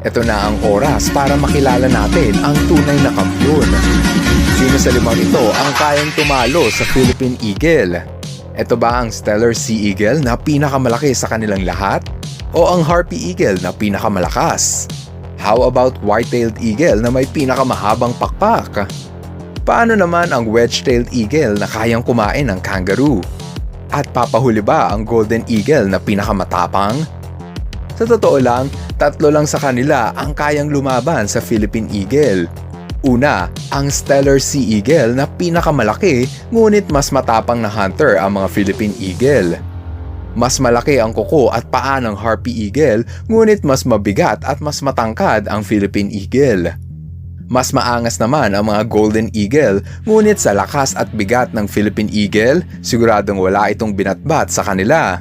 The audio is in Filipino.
Ito na ang oras para makilala natin ang tunay na kampiyon. Sino sa limang ito ang kayang tumalo sa Philippine Eagle? Ito ba ang Steller Sea Eagle na pinakamalaki sa kanilang lahat? O ang Harpy Eagle na pinakamalakas? How about White-tailed Eagle na may pinakamahabang pakpak? Paano naman ang Wedge-tailed Eagle na kayang kumain ng kangaroo? At papahuli ba ang Golden Eagle na pinakamatapang? Sa totoo lang, tatlo lang sa kanila ang kayang lumaban sa Philippine Eagle. Una, ang Steller Sea Eagle na pinakamalaki ngunit mas matapang na hunter ang mga Philippine Eagle. Mas malaki ang kuko at paa ng Harpy Eagle ngunit mas mabigat at mas matangkad ang Philippine Eagle. Mas maangas naman ang mga Golden Eagle ngunit sa lakas at bigat ng Philippine Eagle, siguradong wala itong binatbat sa kanila.